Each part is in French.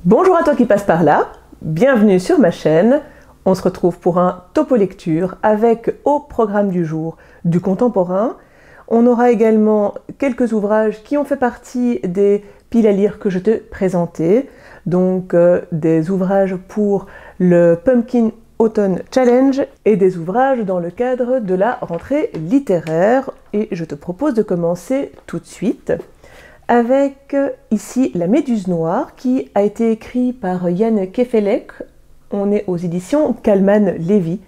Bonjour à toi qui passe par là, bienvenue sur ma chaîne. On se retrouve pour un topo lecture avec au programme du jour du contemporain. On aura également quelques ouvrages qui ont fait partie des piles à lire que je te présentais. Donc des ouvrages pour le Pumpkin Autumn Challenge et des ouvrages dans le cadre de la rentrée littéraire. Et je te propose de commencer tout de suite avec ici La Méduse Noire qui a été écrit par Jan Kefelec. On est aux éditions Kalman-Levy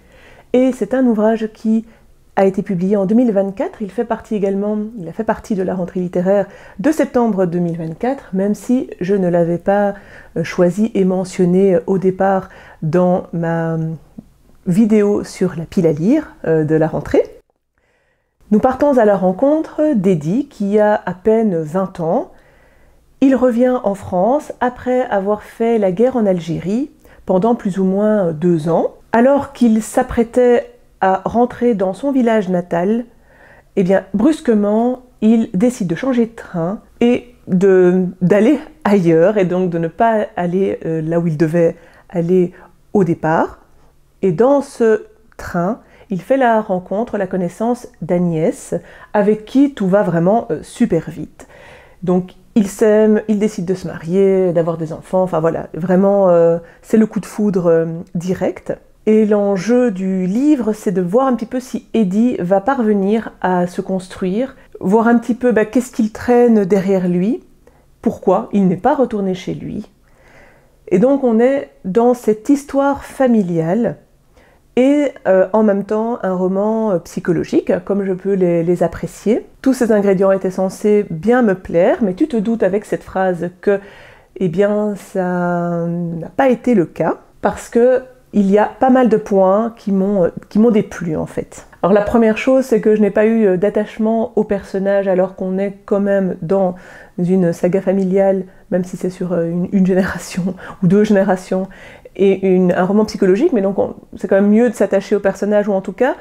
et c'est un ouvrage qui a été publié en 2024. Il a fait partie de la rentrée littéraire de septembre 2024, même si je ne l'avais pas choisi et mentionné au départ dans ma vidéo sur la pile à lire de la rentrée. Nous partons à la rencontre d'Eddie qui a à peine 20 ans. Il revient en France après avoir fait la guerre en Algérie pendant plus ou moins 2 ans. Alors qu'il s'apprêtait à rentrer dans son village natal, eh bien brusquement il décide de changer de train et d'aller ailleurs et donc de ne pas aller là où il devait aller au départ. Et dans ce train, il fait la rencontre, la connaissance d'Agnès, avec qui tout va vraiment super vite. Donc ils s'aiment, ils décident de se marier, d'avoir des enfants, enfin voilà, vraiment c'est le coup de foudre direct. Et l'enjeu du livre, c'est de voir un petit peu si Eddie va parvenir à se construire, voir un petit peu qu'est-ce qu'il traîne derrière lui, pourquoi il n'est pas retourné chez lui. Et donc on est dans cette histoire familiale, et en même temps un roman psychologique, comme je peux les apprécier. Tous ces ingrédients étaient censés bien me plaire, mais tu te doutes avec cette phrase que eh bien, ça n'a pas été le cas, parce que il y a pas mal de points qui m'ont déplu en fait. Alors la première chose, c'est que je n'ai pas eu d'attachement au personnage alors qu'on est quand même dans une saga familiale, même si c'est sur une génération ou 2 générations, et un roman psychologique, mais donc c'est quand même mieux de s'attacher aux personnages, ou en tout cas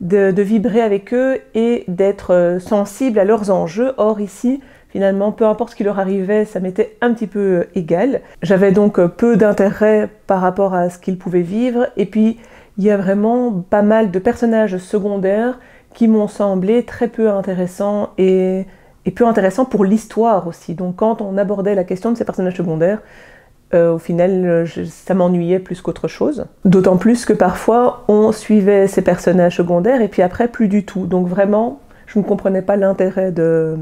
de vibrer avec eux et d'être sensible à leurs enjeux. Or ici, finalement, peu importe ce qui leur arrivait, ça m'était un petit peu égal. J'avais donc peu d'intérêt par rapport à ce qu'ils pouvaient vivre, et puis il y a vraiment pas mal de personnages secondaires qui m'ont semblé très peu intéressants et peu intéressants pour l'histoire aussi. Donc quand on abordait la question de ces personnages secondaires, au final, ça m'ennuyait plus qu'autre chose. D'autant plus que parfois, on suivait ces personnages secondaires et puis après, plus du tout. Donc vraiment, je ne comprenais pas l'intérêt de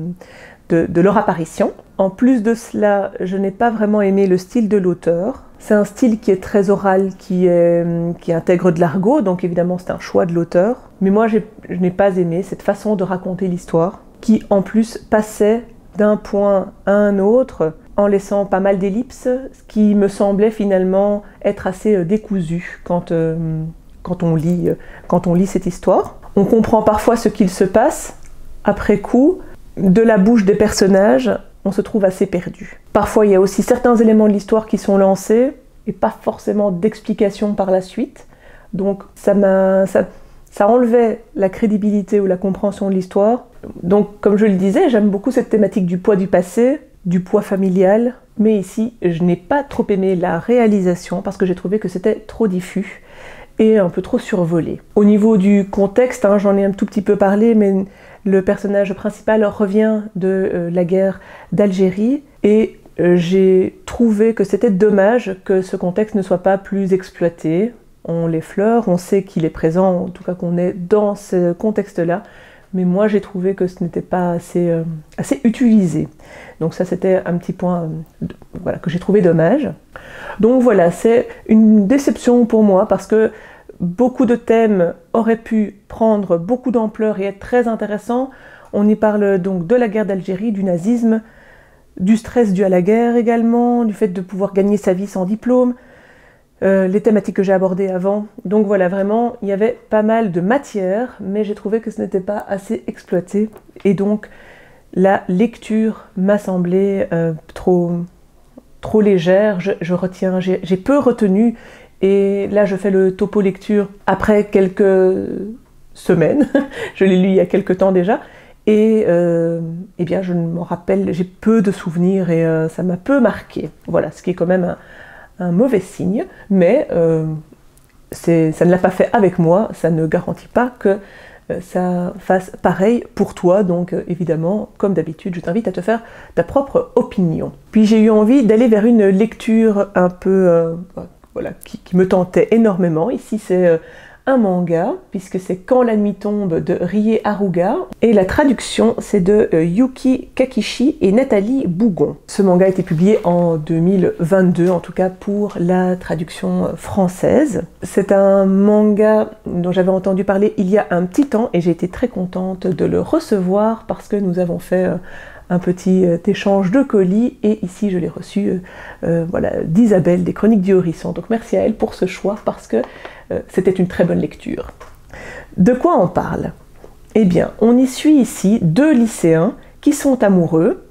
leur apparition. En plus de cela, je n'ai pas vraiment aimé le style de l'auteur. C'est un style qui est très oral, qui intègre de l'argot, donc évidemment c'est un choix de l'auteur. Mais moi, je n'ai pas aimé cette façon de raconter l'histoire, qui en plus passait d'un point à un autre, en laissant pas mal d'ellipses, ce qui me semblait finalement être assez décousu quand on lit cette histoire. On comprend parfois ce qu'il se passe après coup. De la bouche des personnages, on se trouve assez perdu. Parfois, il y a aussi certains éléments de l'histoire qui sont lancés et pas forcément d'explication par la suite. Donc ça enlevait la crédibilité ou la compréhension de l'histoire. Donc comme je le disais, j'aime beaucoup cette thématique du poids du passé, du poids familial, mais ici je n'ai pas trop aimé la réalisation parce que j'ai trouvé que c'était trop diffus et un peu trop survolé. Au niveau du contexte, j'en ai un tout petit peu parlé, mais le personnage principal revient de la guerre d'Algérie et j'ai trouvé que c'était dommage que ce contexte ne soit pas plus exploité. On l'effleure, on sait qu'il est présent, en tout cas qu'on est dans ce contexte-là, mais moi j'ai trouvé que ce n'était pas assez utilisé. Donc ça c'était un petit point que j'ai trouvé dommage. Donc voilà, c'est une déception pour moi parce que beaucoup de thèmes auraient pu prendre beaucoup d'ampleur et être très intéressants. On y parle donc de la guerre d'Algérie, du nazisme, du stress dû à la guerre également, du fait de pouvoir gagner sa vie sans diplôme, les thématiques que j'ai abordées avant. Donc voilà, vraiment, il y avait pas mal de matière, mais j'ai trouvé que ce n'était pas assez exploité. Et donc, la lecture m'a semblé trop légère. J'ai peu retenu. Et là, je fais le topo lecture après quelques semaines. Je l'ai lu il y a quelques temps déjà. Et eh bien, je m'en rappelle, j'ai peu de souvenirs et ça m'a peu marqué. Voilà, ce qui est quand même un mauvais signe, mais ça ne l'a pas fait avec moi, ça ne garantit pas que ça fasse pareil pour toi. Donc évidemment, comme d'habitude, je t'invite à te faire ta propre opinion. Puis j'ai eu envie d'aller vers une lecture un peu voilà, qui me tentait énormément. Ici, c'est un manga, puisque c'est Quand la nuit tombe de Rie Haruga, et la traduction c'est de Yuki Kakishi et Nathalie Bougon. Ce manga a été publié en 2022, en tout cas pour la traduction française. C'est un manga dont j'avais entendu parler il y a un petit temps, et j'ai été très contente de le recevoir, parce que nous avons fait un petit échange de colis, et ici je l'ai reçu voilà, d'Isabelle des Chroniques du Horizon. Donc merci à elle pour ce choix, parce que c'était une très bonne lecture. De quoi on parle? Eh bien, on y suit ici deux lycéens qui sont amoureux,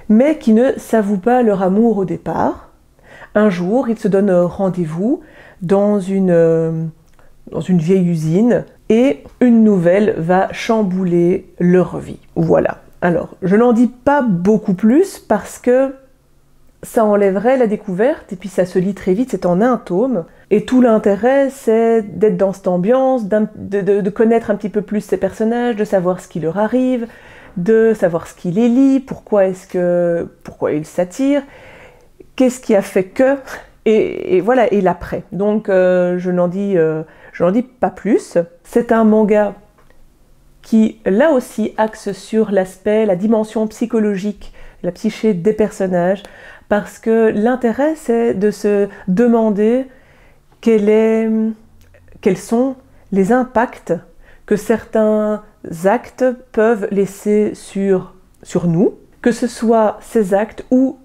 mais qui ne s'avouent pas leur amour au départ. Un jour, ils se donnent rendez-vous dans une vieille usine, et une nouvelle va chambouler leur vie. Voilà. Alors, je n'en dis pas beaucoup plus, parce que ça enlèverait la découverte, et puis ça se lit très vite, c'est en un tome. Et tout l'intérêt, c'est d'être dans cette ambiance, de connaître un petit peu plus ces personnages, de savoir ce qui leur arrive, de savoir ce qui les lie, pourquoi ils s'attirent, qu'est-ce qui a fait que, et voilà, et l'après. Donc je n'en dis pas plus. C'est un manga qui, là aussi, axe sur l'aspect, la dimension psychologique, la psyché des personnages, parce que l'intérêt, c'est de se demander quels sont les impacts que certains actes peuvent laisser sur nous, que ce soit ces actes ou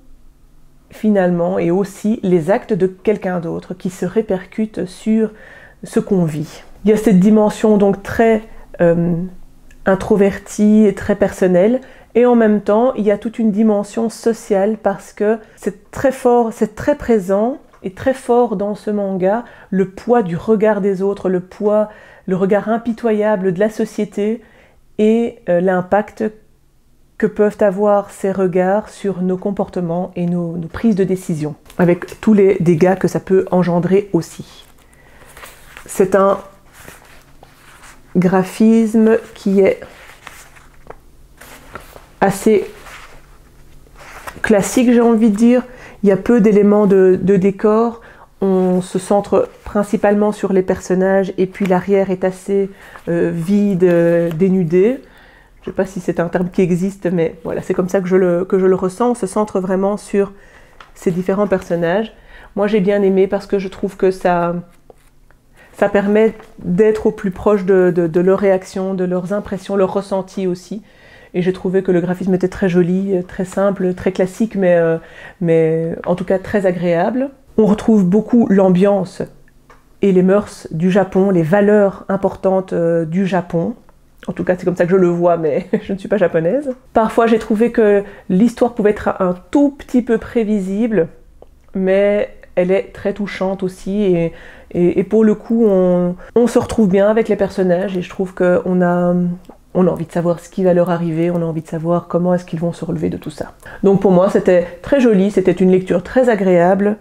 finalement et aussi les actes de quelqu'un d'autre qui se répercutent sur ce qu'on vit. Il y a cette dimension donc très introvertie et très personnelle, et en même temps il y a toute une dimension sociale, parce que c'est très fort, c'est très présent et très fort dans ce manga, le poids du regard des autres, le regard impitoyable de la société, et l'impact que peuvent avoir ces regards sur nos comportements et nos prises de décision, avec tous les dégâts que ça peut engendrer aussi. C'est un graphisme qui est assez classique, j'ai envie de dire. Il y a peu d'éléments de décor, on se centre principalement sur les personnages, et puis l'arrière est assez vide, dénudé. Je ne sais pas si c'est un terme qui existe, mais voilà, c'est comme ça que je le ressens. On se centre vraiment sur ces différents personnages. Moi j'ai bien aimé, parce que je trouve que ça permet d'être au plus proche de leurs réactions, de leurs impressions, leurs ressentis aussi. Et j'ai trouvé que le graphisme était très joli, très simple, très classique, mais en tout cas très agréable. On retrouve beaucoup l'ambiance et les mœurs du Japon, les valeurs importantes du Japon. En tout cas, c'est comme ça que je le vois, mais je ne suis pas japonaise. Parfois, j'ai trouvé que l'histoire pouvait être un tout petit peu prévisible, mais elle est très touchante aussi, et pour le coup, on se retrouve bien avec les personnages, et je trouve qu'on a envie de savoir ce qui va leur arriver, on a envie de savoir comment est-ce qu'ils vont se relever de tout ça. Donc pour moi, c'était très joli, c'était une lecture très agréable,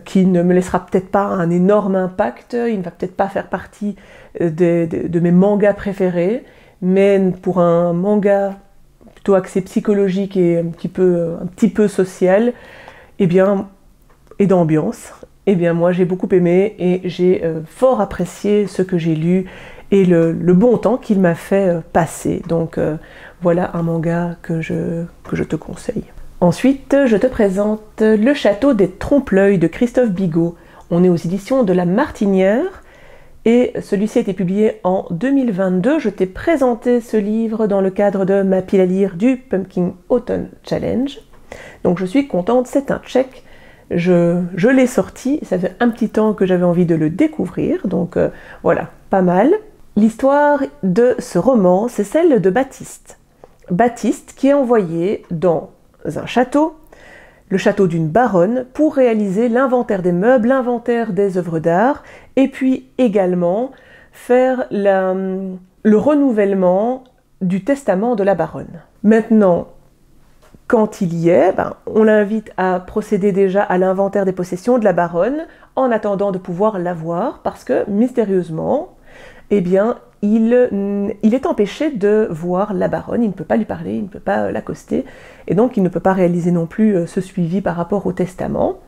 qui ne me laissera peut-être pas un énorme impact, il ne va peut-être pas faire partie de mes mangas préférés, mais pour un manga plutôt axé psychologique et un petit peu social, eh bien, et d'ambiance, eh bien moi j'ai beaucoup aimé, et j'ai fort apprécié ce que j'ai lu et le bon temps qu'il m'a fait passer. Donc voilà un manga que je te conseille. Ensuite, je te présente Le Château des Trompe-l'œil de Christophe Bigot. On est aux éditions de La Martinière, et celui-ci a été publié en 2022. Je t'ai présenté ce livre dans le cadre de ma pile à lire du Pumpkin Autumn Challenge. Donc je suis contente, c'est un check. Je l'ai sorti, ça fait un petit temps que j'avais envie de le découvrir, donc voilà, pas mal. L'histoire de ce roman, c'est celle de Baptiste. Baptiste qui est envoyé dans un château, le château d'une baronne, pour réaliser l'inventaire des meubles, l'inventaire des œuvres d'art, et puis également faire le renouvellement du testament de la baronne. Maintenant, quand il y est, on l'invite à procéder déjà à l'inventaire des possessions de la baronne en attendant de pouvoir la voir parce que, mystérieusement, eh bien, il est empêché de voir la baronne, il ne peut pas lui parler, il ne peut pas l'accoster, et donc il ne peut pas réaliser non plus ce suivi par rapport au testament.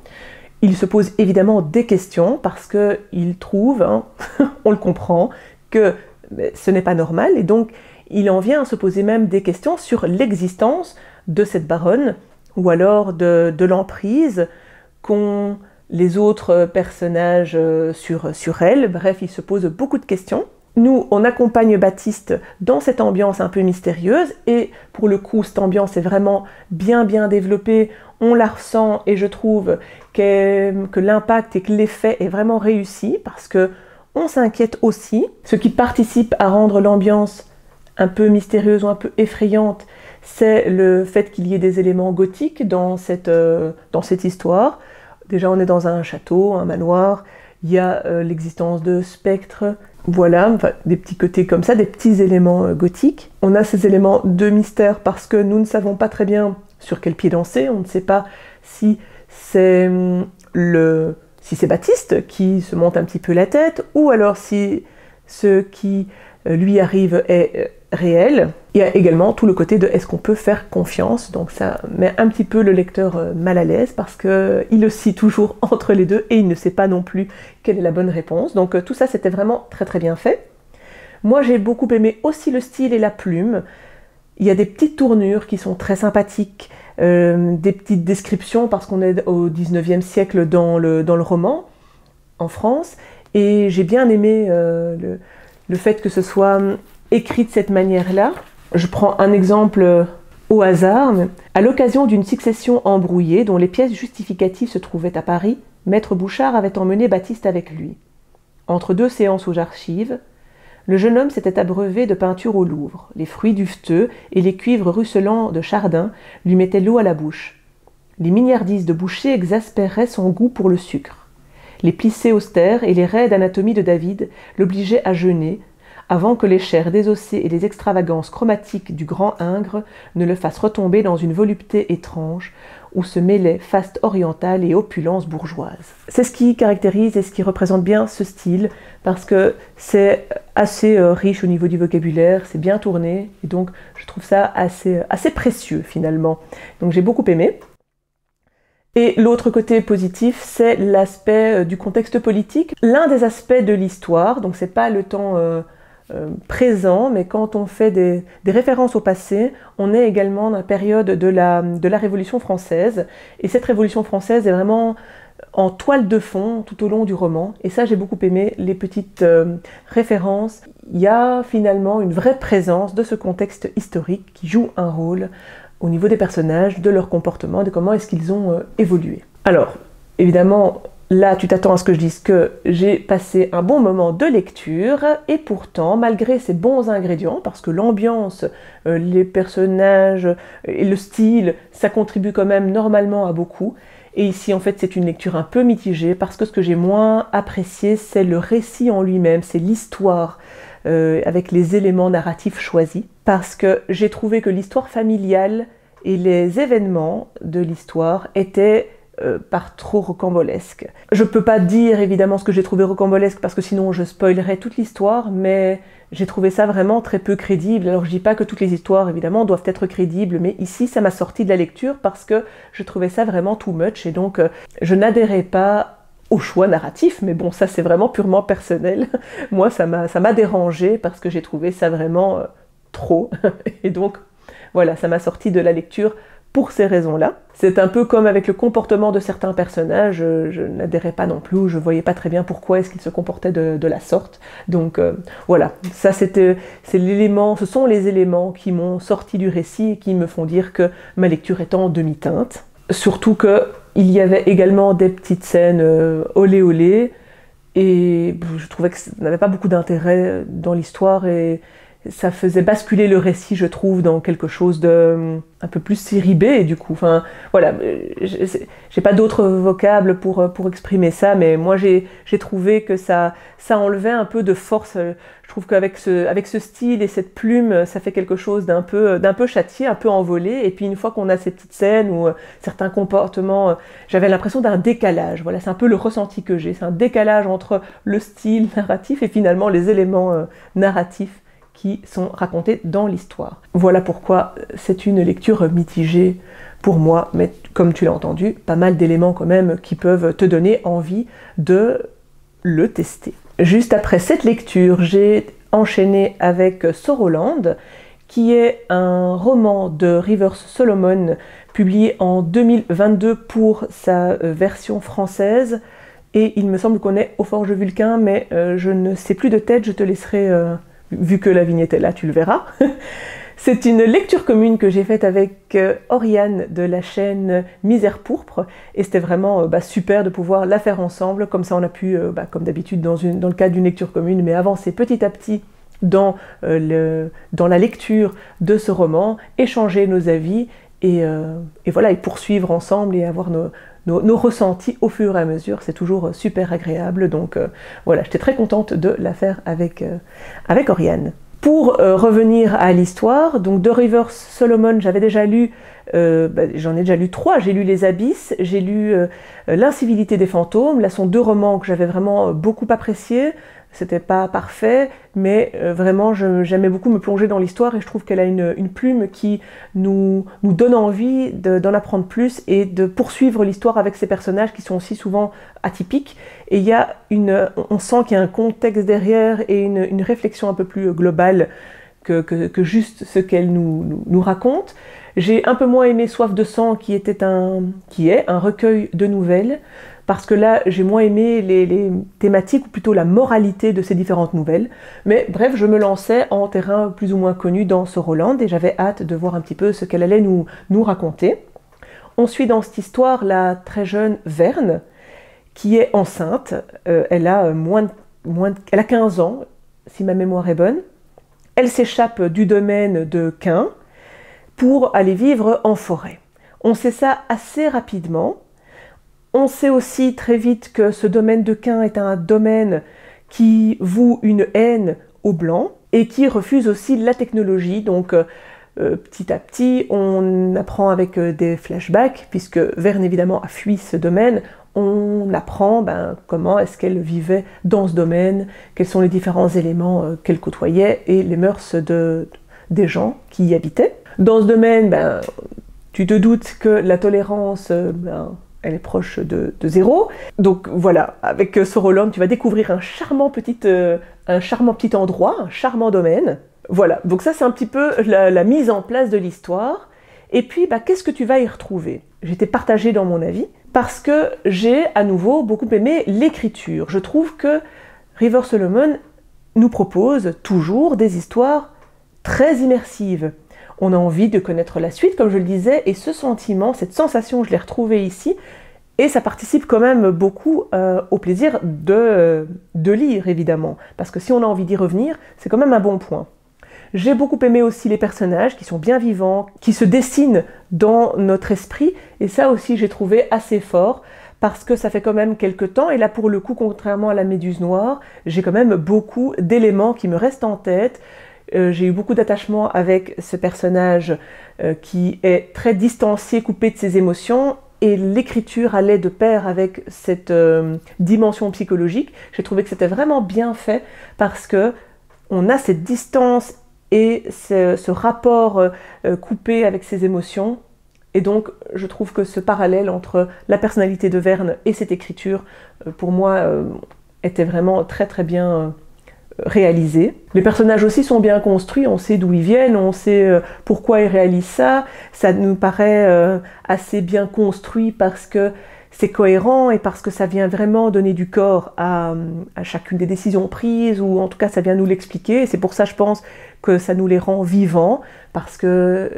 Il se pose évidemment des questions parce qu'il trouve, on le comprend, que ce n'est pas normal, et donc il en vient à se poser même des questions sur l'existence de cette baronne, ou alors de l'emprise qu'ont les autres personnages sur elle. Bref, il se pose beaucoup de questions. Nous, on accompagne Baptiste dans cette ambiance un peu mystérieuse, et pour le coup, cette ambiance est vraiment bien développée, on la ressent, et je trouve que l'impact et que l'effet est vraiment réussi, parce que on s'inquiète aussi. Ce qui participe à rendre l'ambiance un peu mystérieuse ou un peu effrayante, c'est le fait qu'il y ait des éléments gothiques dans cette histoire. Déjà, on est dans un château, un manoir, il y a l'existence de spectres, voilà, enfin, des petits côtés comme ça, des petits éléments gothiques. On a ces éléments de mystère parce que nous ne savons pas très bien sur quel pied danser, on ne sait pas si c'est Baptiste qui se monte un petit peu la tête, ou alors si ce qui lui arrive est réel. Il y a également tout le côté de est-ce qu'on peut faire confiance, donc ça met un petit peu le lecteur mal à l'aise parce qu'il oscille toujours entre les deux et il ne sait pas non plus quelle est la bonne réponse. Donc tout ça c'était vraiment très bien fait. Moi j'ai beaucoup aimé aussi le style et la plume. Il y a des petites tournures qui sont très sympathiques, des petites descriptions parce qu'on est au 19e siècle dans le roman, en France, et j'ai bien aimé le fait que ce soit écrit de cette manière-là. Je prends un exemple au hasard. À l'occasion d'une succession embrouillée dont les pièces justificatives se trouvaient à Paris, Maître Bouchard avait emmené Baptiste avec lui. Entre deux séances aux archives, le jeune homme s'était abreuvé de peinture au Louvre. Les fruits duveteux et les cuivres ruisselants de Chardin lui mettaient l'eau à la bouche. Les mignardises de Boucher exaspéraient son goût pour le sucre. Les plissés austères et les raides anatomies de David l'obligeaient à jeûner, avant que les chairs désossées et les extravagances chromatiques du grand Ingres ne le fassent retomber dans une volupté étrange, où se mêlaient faste orientale et opulence bourgeoise. C'est ce qui caractérise et ce qui représente bien ce style, parce que c'est assez riche au niveau du vocabulaire, c'est bien tourné, et donc je trouve ça assez précieux finalement. Donc j'ai beaucoup aimé. Et l'autre côté positif, c'est l'aspect du contexte politique. L'un des aspects de l'histoire, donc c'est pas le temps présent, mais quand on fait des références au passé, on est également dans la période de la Révolution française, et cette Révolution française est vraiment en toile de fond tout au long du roman, et ça j'ai beaucoup aimé, les petites références. Il y a finalement une vraie présence de ce contexte historique qui joue un rôle au niveau des personnages, de leur comportement, de comment est-ce qu'ils ont évolué. Alors, évidemment, là, tu t'attends à ce que je dise que j'ai passé un bon moment de lecture, et pourtant, malgré ces bons ingrédients, parce que l'ambiance, les personnages et le style, ça contribue quand même normalement à beaucoup, et ici, en fait, c'est une lecture un peu mitigée, parce que ce que j'ai moins apprécié, c'est le récit en lui-même, c'est l'histoire, avec les éléments narratifs choisis, parce que j'ai trouvé que l'histoire familiale et les événements de l'histoire étaient par trop rocambolesques. Je peux pas dire évidemment ce que j'ai trouvé rocambolesque parce que sinon je spoilerais toute l'histoire, mais j'ai trouvé ça vraiment très peu crédible. Alors je dis pas que toutes les histoires évidemment doivent être crédibles, mais ici ça m'a sorti de la lecture parce que je trouvais ça vraiment too much, et donc je n'adhérais pas au choix narratif, mais bon, ça c'est vraiment purement personnel. Moi ça m'a dérangé parce que j'ai trouvé ça vraiment trop, et donc voilà, ça m'a sorti de la lecture pour ces raisons-là. C'est un peu comme avec le comportement de certains personnages, je n'adhérais pas non plus, je voyais pas très bien pourquoi est-ce qu'ils se comportaient de la sorte. Donc voilà, ça ce sont les éléments qui m'ont sorti du récit et qui me font dire que ma lecture est en demi-teinte. Surtout qu'il y avait également des petites scènes olé olé, et je trouvais que ça n'avait pas beaucoup d'intérêt dans l'histoire, et ça faisait basculer le récit, je trouve, dans quelque chose de un peu plus série B, et du coup, enfin, voilà, j'ai pas d'autres vocables pour exprimer ça, mais moi j'ai trouvé que ça enlevait un peu de force. Je trouve qu'avec ce style et cette plume, ça fait quelque chose d'un peu châtié, un peu envolé, et puis une fois qu'on a ces petites scènes ou certains comportements, j'avais l'impression d'un décalage. Voilà, c'est un peu le ressenti que j'ai, c'est un décalage entre le style narratif et finalement les éléments narratifs qui sont racontés dans l'histoire. Voilà pourquoi c'est une lecture mitigée pour moi, mais comme tu l'as entendu, pas mal d'éléments quand même qui peuvent te donner envie de le tester. Juste après cette lecture, j'ai enchaîné avec Sorrowland, qui est un roman de Rivers Solomon, publié en 2022 pour sa version française, et il me semble qu'on est au Forge Vulcain, mais je ne sais plus de tête, je te laisserai... vu que la vignette est là, tu le verras. C'est une lecture commune que j'ai faite avec Oriane de la chaîne Misère Pourpre, et c'était vraiment super de pouvoir la faire ensemble, comme ça on a pu, comme d'habitude dans le cadre d'une lecture commune, mais avancer petit à petit dans la lecture de ce roman, échanger nos avis, et voilà, et poursuivre ensemble et avoir nos ressentis au fur et à mesure. C'est toujours super agréable, donc voilà, j'étais très contente de la faire avec Oriane. Pour revenir à l'histoire, donc de Rivers Solomon, j'avais déjà lu, j'en ai déjà lu 3, j'ai lu Les Abysses, j'ai lu L'incivilité des fantômes, là sont 2 romans que j'avais vraiment beaucoup appréciés. C'était pas parfait, mais vraiment j'aimais beaucoup me plonger dans l'histoire, et je trouve qu'elle a une plume qui nous donne envie d'en apprendre plus et de poursuivre l'histoire avec ces personnages qui sont aussi souvent atypiques. Et on sent qu'il y a un contexte derrière et une réflexion un peu plus globale que juste ce qu'elle nous raconte. J'ai un peu moins aimé Soif de sang, qui est un recueil de nouvelles, parce que là, j'ai moins aimé les thématiques, ou plutôt la moralité de ces différentes nouvelles. Mais bref, je me lançais en terrain plus ou moins connu dans Sorrowland, et j'avais hâte de voir un petit peu ce qu'elle allait nous raconter. On suit dans cette histoire la très jeune Verne, qui est enceinte. Elle a 15 ans, si ma mémoire est bonne. Elle s'échappe du domaine de Cain pour aller vivre en forêt. On sait ça assez rapidement. On sait aussi très vite que ce domaine de Cain est un domaine qui voue une haine aux Blancs et qui refuse aussi la technologie. Donc petit à petit, on apprend avec des flashbacks, puisque Verne évidemment a fui ce domaine, on apprend comment est-ce qu'elle vivait dans ce domaine, quels sont les différents éléments qu'elle côtoyait et les mœurs des gens qui y habitaient. Dans ce domaine, tu te doutes que la tolérance... elle est proche de 0. Donc voilà, avec Sorrowland, tu vas découvrir un charmant petit endroit, un charmant domaine. Voilà, donc ça c'est un petit peu la mise en place de l'histoire. Et puis, qu'est-ce que tu vas y retrouver? J'étais partagée dans mon avis, parce que j'ai à nouveau beaucoup aimé l'écriture. Je trouve que Rivers Solomon nous propose toujours des histoires très immersives. On a envie de connaître la suite, comme je le disais, et ce sentiment, cette sensation, je l'ai retrouvée ici, et ça participe quand même beaucoup au plaisir de lire, évidemment, parce que si on a envie d'y revenir, c'est quand même un bon point. J'ai beaucoup aimé aussi les personnages qui sont bien vivants, qui se dessinent dans notre esprit, et ça aussi j'ai trouvé assez fort, parce que ça fait quand même quelques temps, et là pour le coup, contrairement à la Méduse Noire, j'ai quand même beaucoup d'éléments qui me restent en tête. J'ai eu beaucoup d'attachement avec ce personnage qui est très distancié, coupé de ses émotions, et l'écriture allait de pair avec cette dimension psychologique. J'ai trouvé que c'était vraiment bien fait, parce que on a cette distance et ce rapport coupé avec ses émotions. Et donc, je trouve que ce parallèle entre la personnalité de Verne et cette écriture, pour moi, était vraiment très très bien réalisé. Les personnages aussi sont bien construits, on sait d'où ils viennent, on sait pourquoi ils réalisent ça. Ça nous paraît assez bien construit parce que c'est cohérent et parce que ça vient vraiment donner du corps à chacune des décisions prises, ou en tout cas ça vient nous l'expliquer. Et c'est pour ça, je pense, que ça nous les rend vivants, parce que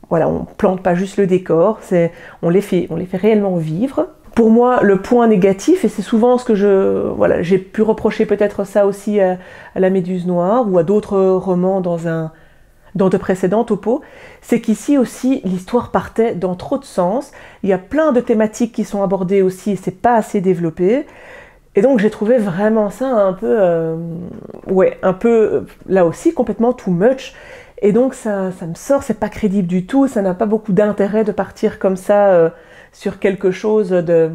voilà, on plante pas juste le décor, on les fait réellement vivre. Pour moi, le point négatif, et c'est souvent ce que j'ai pu reprocher peut-être ça aussi à La Méduse Noire ou à d'autres romans dans de précédents topos, c'est qu'ici aussi l'histoire partait dans trop de sens. Il y a plein de thématiques qui sont abordées aussi et c'est pas assez développé. Et donc j'ai trouvé vraiment ça un peu, là aussi complètement too much. Et donc ça me sort, c'est pas crédible du tout, ça n'a pas beaucoup d'intérêt de partir comme ça sur quelque chose de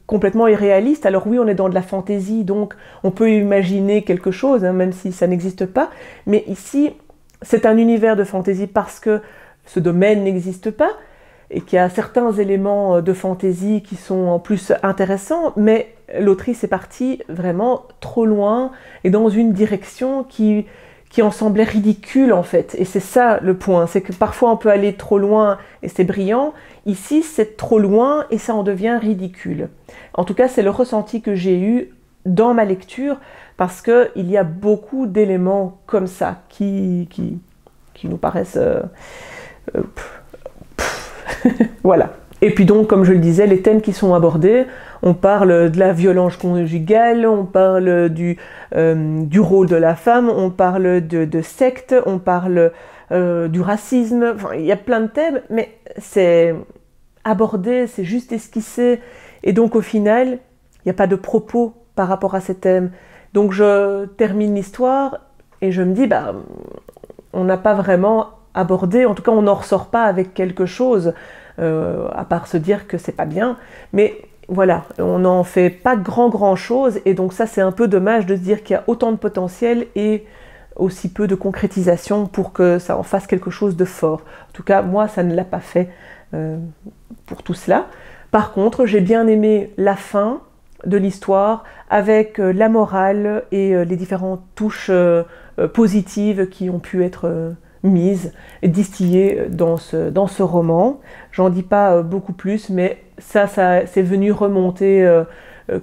complètement irréaliste. Alors oui, on est dans de la fantaisie, donc on peut imaginer quelque chose, hein, même si ça n'existe pas. Mais ici, c'est un univers de fantaisie parce que ce domaine n'existe pas et qu'il y a certains éléments de fantaisie qui sont en plus intéressants, mais l'autrice est partie vraiment trop loin et dans une direction qui en semblait ridicule en fait. Et c'est ça le point, c'est que parfois on peut aller trop loin et c'est brillant. Ici, c'est trop loin et ça en devient ridicule. En tout cas, c'est le ressenti que j'ai eu dans ma lecture parce qu'il y a beaucoup d'éléments comme ça qui nous paraissent... voilà. Et puis donc, comme je le disais, les thèmes qui sont abordés, on parle de la violence conjugale, on parle du rôle de la femme, on parle de secte, on parle du racisme, enfin, il y a plein de thèmes, mais c'est abordé, c'est juste esquissé, et donc au final, il n'y a pas de propos par rapport à ces thèmes. Donc je termine l'histoire et je me dis, on n'a pas vraiment abordé, en tout cas on n'en ressort pas avec quelque chose, à part se dire que c'est pas bien, mais voilà, on n'en fait pas grand chose, et donc ça c'est un peu dommage de se dire qu'il y a autant de potentiel et aussi peu de concrétisation pour que ça en fasse quelque chose de fort. En tout cas, moi ça ne l'a pas fait pour tout cela. Par contre, j'ai bien aimé la fin de l'histoire avec la morale et les différentes touches positives qui ont pu être mise et distillée dans ce roman. J'en dis pas beaucoup plus, mais ça c'est venu remonter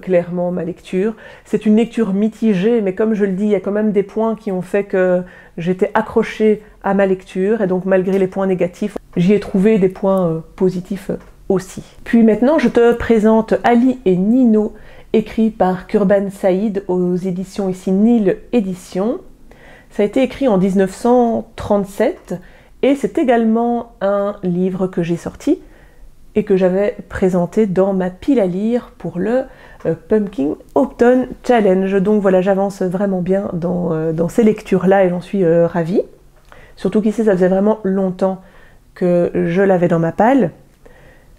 clairement ma lecture. C'est une lecture mitigée, mais comme je le dis, il y a quand même des points qui ont fait que j'étais accrochée à ma lecture, et donc malgré les points négatifs, j'y ai trouvé des points positifs aussi. Puis maintenant, je te présente Ali et Nino, écrit par Kurban Saïd aux éditions ici Nil Éditions. Ça a été écrit en 1937 et c'est également un livre que j'ai sorti et que j'avais présenté dans ma pile à lire pour le Pumpkin Autumn Challenge. Donc voilà, j'avance vraiment bien dans ces lectures-là et j'en suis ravie. Surtout qu'ici, ça faisait vraiment longtemps que je l'avais dans ma palle.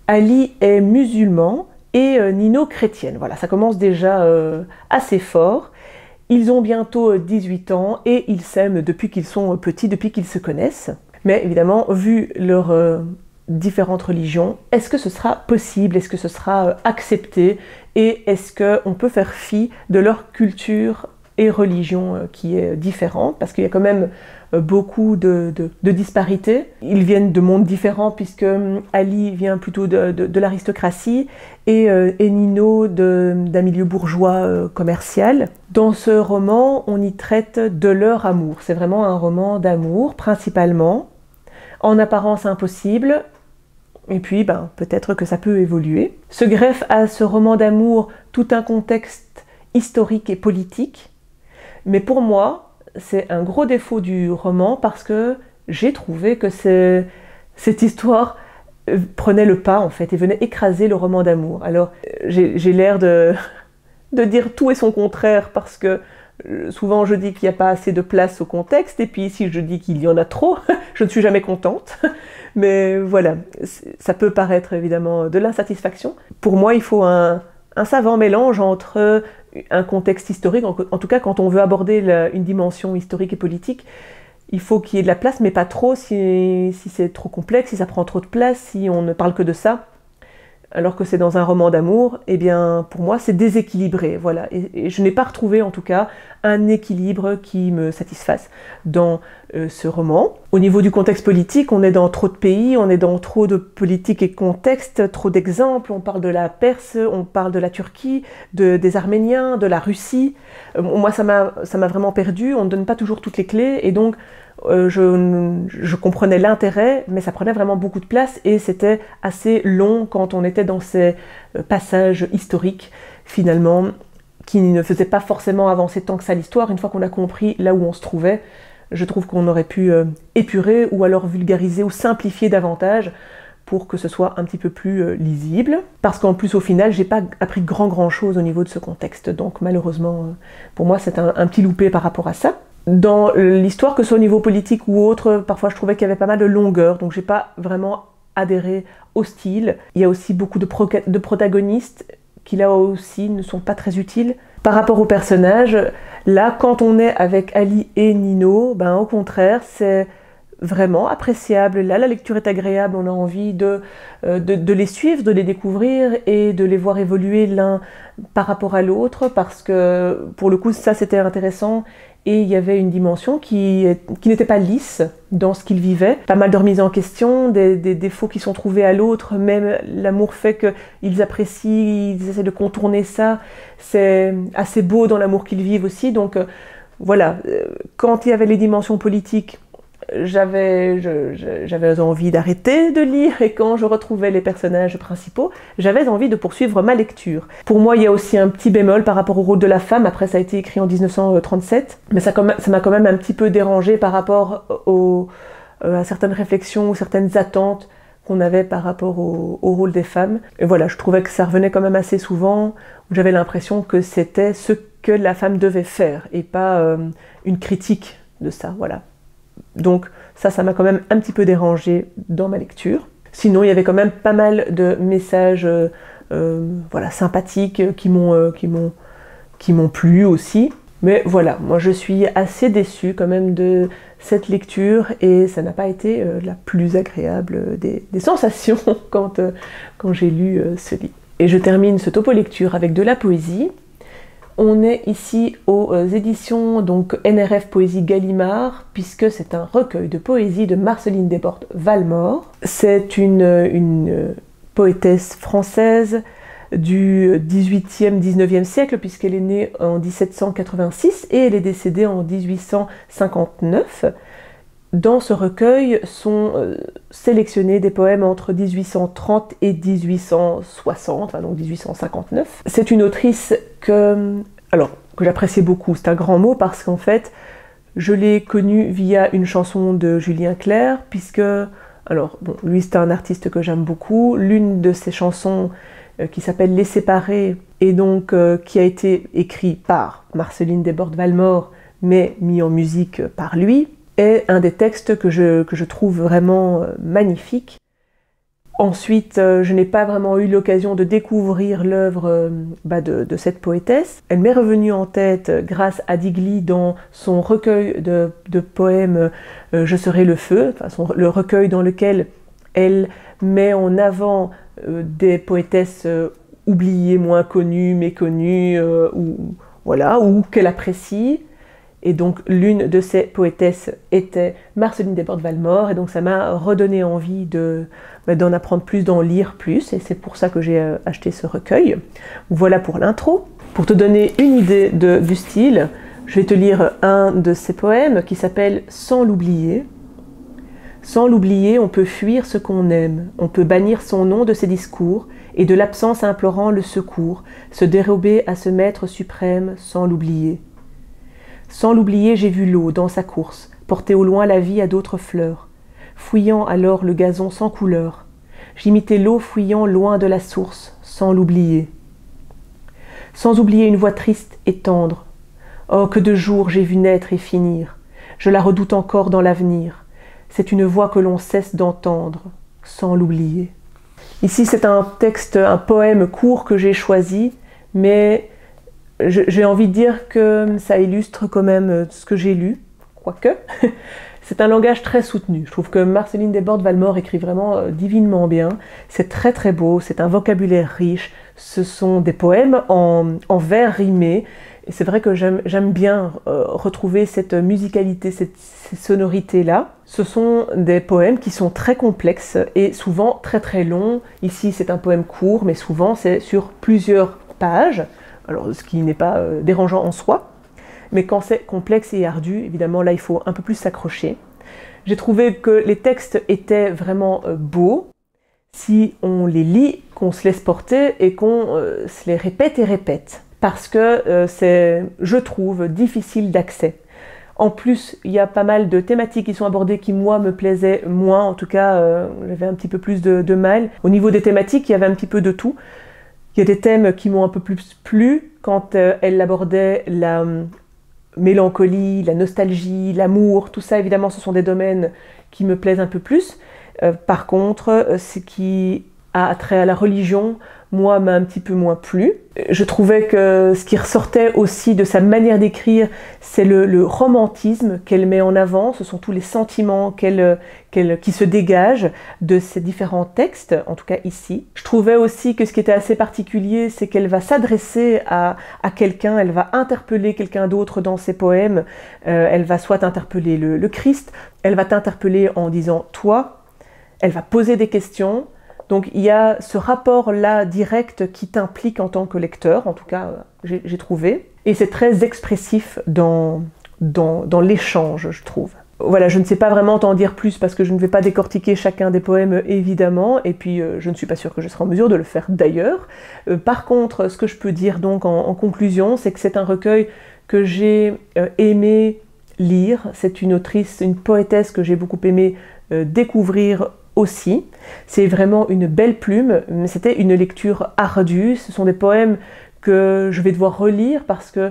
Ali est musulman et Nino chrétienne. Voilà, ça commence déjà assez fort. Ils ont bientôt 18 ans et ils s'aiment depuis qu'ils sont petits, depuis qu'ils se connaissent. Mais évidemment, vu leurs différentes religions, est-ce que ce sera possible? Est-ce que ce sera accepté? Et est-ce qu'on peut faire fi de leur culture et religion qui est différente? Parce qu'il y a quand même beaucoup de disparités. Ils viennent de mondes différents puisque Ali vient plutôt de l'aristocratie et Nino d'un milieu bourgeois commercial. Dans ce roman, on y traite de leur amour. C'est vraiment un roman d'amour principalement, en apparence impossible, et puis peut-être que ça peut évoluer. Se greffe à ce roman d'amour tout un contexte historique et politique, mais pour moi, c'est un gros défaut du roman parce que j'ai trouvé que cette histoire prenait le pas en fait et venait écraser le roman d'amour. Alors j'ai l'air de dire tout et son contraire parce que souvent je dis qu'il n'y a pas assez de place au contexte et puis ici je dis qu'il y en a trop. Je ne suis jamais contente, mais voilà, ça peut paraître évidemment de l'insatisfaction. Pour moi, il faut un savant mélange entre un contexte historique, en tout cas quand on veut aborder une dimension historique et politique, il faut qu'il y ait de la place, mais pas trop si c'est trop complexe, si ça prend trop de place, si on ne parle que de ça, alors que c'est dans un roman d'amour, eh bien pour moi c'est déséquilibré, voilà. Et je n'ai pas retrouvé en tout cas un équilibre qui me satisfasse dans ce roman. Au niveau du contexte politique, on est dans trop de pays, on est dans trop de politique et contexte, trop d'exemples, on parle de la Perse, on parle de la Turquie, des Arméniens, de la Russie. Moi ça m'a vraiment perdu, on ne donne pas toujours toutes les clés, et donc Je comprenais l'intérêt, mais ça prenait vraiment beaucoup de place et c'était assez long quand on était dans ces passages historiques, finalement, qui ne faisaient pas forcément avancer tant que ça l'histoire. Une fois qu'on a compris là où on se trouvait, je trouve qu'on aurait pu épurer ou alors vulgariser ou simplifier davantage pour que ce soit un petit peu plus lisible. Parce qu'en plus, au final, j'ai pas appris grand chose au niveau de ce contexte. Donc malheureusement, pour moi, c'est un petit loupé par rapport à ça. Dans l'histoire, que ce soit au niveau politique ou autre, parfois je trouvais qu'il y avait pas mal de longueur, donc j'ai pas vraiment adhéré au style. Il y a aussi beaucoup de protagonistes qui là aussi ne sont pas très utiles. Par rapport aux personnages, là, quand on est avec Ali et Nino, ben, au contraire, c'est vraiment appréciable. Là, la lecture est agréable, on a envie de les suivre, de les découvrir et de les voir évoluer l'un par rapport à l'autre, parce que pour le coup, ça c'était intéressant. Et il y avait une dimension qui n'était pas lisse dans ce qu'ils vivaient. Pas mal de remises en question, des défauts qui sont trouvés à l'autre, même l'amour fait qu'ils apprécient, ils essaient de contourner ça. C'est assez beau dans l'amour qu'ils vivent aussi. Donc voilà, quand il y avait les dimensions politiques, j'avais envie d'arrêter de lire, et quand je retrouvais les personnages principaux, j'avais envie de poursuivre ma lecture. Pour moi, il y a aussi un petit bémol par rapport au rôle de la femme. Après, ça a été écrit en 1937, mais ça m'a quand même un petit peu dérangé par rapport à certaines réflexions ou certaines attentes qu'on avait par rapport au rôle des femmes. Et voilà, je trouvais que ça revenait quand même assez souvent, où j'avais l'impression que c'était ce que la femme devait faire, et pas une critique de ça, voilà. Donc ça m'a quand même un petit peu dérangé dans ma lecture. Sinon, il y avait quand même pas mal de messages voilà, sympathiques qui m'ont plu aussi. Mais voilà, moi je suis assez déçue quand même de cette lecture, et ça n'a pas été la plus agréable des sensations quand j'ai lu ce livre. Et je termine ce topo lecture avec de la poésie. On est ici aux éditions donc NRF Poésie Gallimard, puisque c'est un recueil de poésie de Marceline Desbordes-Valmore. C'est une poétesse française du 18e, 19e siècle, puisqu'elle est née en 1786 et elle est décédée en 1859. Dans ce recueil sont sélectionnés des poèmes entre 1830 et 1860, enfin donc 1859. C'est une autrice que j'appréciais beaucoup, c'est un grand mot, parce qu'en fait, je l'ai connue via une chanson de Julien Clerc, puisque, lui c'est un artiste que j'aime beaucoup. L'une de ses chansons qui s'appelle Les Séparés, et donc qui a été écrite par Marceline Desbordes-Valmore, mais mis en musique par lui, est un des textes que je trouve vraiment magnifique. Ensuite, je n'ai pas vraiment eu l'occasion de découvrir l'œuvre de cette poétesse. Elle m'est revenue en tête grâce à Digli dans son recueil de poèmes Je serai le feu, le recueil dans lequel elle met en avant des poétesses oubliées, moins connues, méconnues, ou qu'elle apprécie. Et donc l'une de ces poétesses était Marceline Desbordes-Valmore, et donc ça m'a redonné envie d'en apprendre plus, d'en lire plus, et c'est pour ça que j'ai acheté ce recueil. Voilà pour l'intro. Pour te donner une idée du style, je vais te lire un de ces poèmes qui s'appelle « Sans l'oublier ». Sans l'oublier, on peut fuir ce qu'on aime, on peut bannir son nom de ses discours, et de l'absence implorant le secours, se dérober à ce maître suprême sans l'oublier. Sans l'oublier, j'ai vu l'eau dans sa course, porter au loin la vie à d'autres fleurs. Fouillant alors le gazon sans couleur, j'imitais l'eau fouillant loin de la source, sans l'oublier. Sans oublier une voix triste et tendre. Oh, que de jours j'ai vu naître et finir. Je la redoute encore dans l'avenir. C'est une voix que l'on cesse d'entendre, sans l'oublier. Ici, c'est un poème court que j'ai choisi, mais j'ai envie de dire que ça illustre quand même ce que j'ai lu, quoique. C'est un langage très soutenu. Je trouve que Marceline Desbordes-Valmore écrit vraiment divinement bien. C'est très très beau, c'est un vocabulaire riche. Ce sont des poèmes en vers rimés. Et c'est vrai que j'aime bien retrouver cette musicalité, ces sonorités-là. Ce sont des poèmes qui sont très complexes et souvent très très longs. Ici, c'est un poème court, mais souvent c'est sur plusieurs pages. Alors, ce qui n'est pas dérangeant en soi, mais quand c'est complexe et ardu, évidemment, là, il faut un peu plus s'accrocher. J'ai trouvé que les textes étaient vraiment beaux si on les lit, qu'on se laisse porter et qu'on se les répète et répète. Parce que c'est, je trouve, difficile d'accès. En plus, il y a pas mal de thématiques qui sont abordées qui, moi, me plaisaient moins. En tout cas, j'avais un petit peu plus de mal. Au niveau des thématiques, il y avait un petit peu de tout. Il y a des thèmes qui m'ont un peu plus plu quand elle abordait la mélancolie, la nostalgie, l'amour. Tout ça, évidemment, ce sont des domaines qui me plaisent un peu plus. Par contre, ce qui a trait à la religion, moi, m'a un petit peu moins plu. Je trouvais que ce qui ressortait aussi de sa manière d'écrire, c'est le romantisme qu'elle met en avant. Ce sont tous les sentiments qui se dégagent de ces différents textes, en tout cas ici. Je trouvais aussi que ce qui était assez particulier, c'est qu'elle va s'adresser à quelqu'un, elle va interpeller quelqu'un d'autre dans ses poèmes. Elle va soit interpeller le Christ, elle va t'interpeller en disant « toi », elle va poser des questions. Donc il y a ce rapport-là direct qui t'implique en tant que lecteur, en tout cas j'ai trouvé. Et c'est très expressif dans l'échange, je trouve. Voilà, je ne sais pas vraiment t'en dire plus parce que je ne vais pas décortiquer chacun des poèmes, évidemment, et puis je ne suis pas sûre que je serai en mesure de le faire d'ailleurs. Par contre, ce que je peux dire donc en conclusion, c'est que c'est un recueil que j'ai aimé lire. C'est une autrice, une poétesse que j'ai beaucoup aimé découvrir aussi. C'est vraiment une belle plume, mais c'était une lecture ardue. Ce sont des poèmes que je vais devoir relire parce que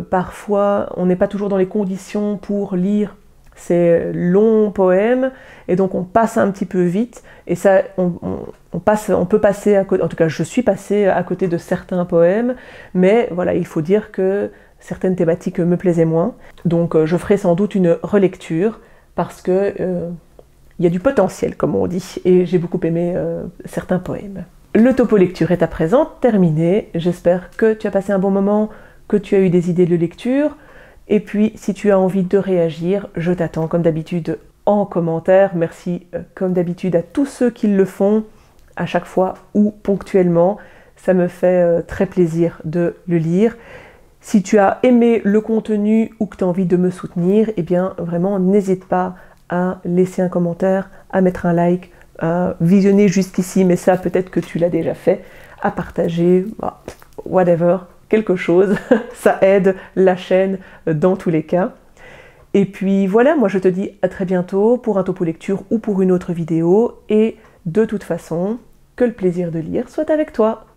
parfois on n'est pas toujours dans les conditions pour lire ces longs poèmes et donc on passe un petit peu vite et ça, on peut passer à côté, en tout cas je suis passée à côté de certains poèmes, mais voilà, il faut dire que certaines thématiques me plaisaient moins. Donc je ferai sans doute une relecture parce que il y a du potentiel, comme on dit, et j'ai beaucoup aimé certains poèmes. Le topo lecture est à présent terminé. J'espère que tu as passé un bon moment, que tu as eu des idées de lecture. Et puis, si tu as envie de réagir, je t'attends comme d'habitude en commentaire. Merci comme d'habitude à tous ceux qui le font, à chaque fois ou ponctuellement. Ça me fait très plaisir de le lire. Si tu as aimé le contenu ou que tu as envie de me soutenir, eh bien, vraiment, n'hésite pas à laisser un commentaire, à mettre un like, à visionner jusqu'ici, mais ça peut-être que tu l'as déjà fait, à partager, whatever, quelque chose, ça aide la chaîne dans tous les cas. Et puis voilà, moi je te dis à très bientôt pour un topo lecture ou pour une autre vidéo, et de toute façon, que le plaisir de lire soit avec toi.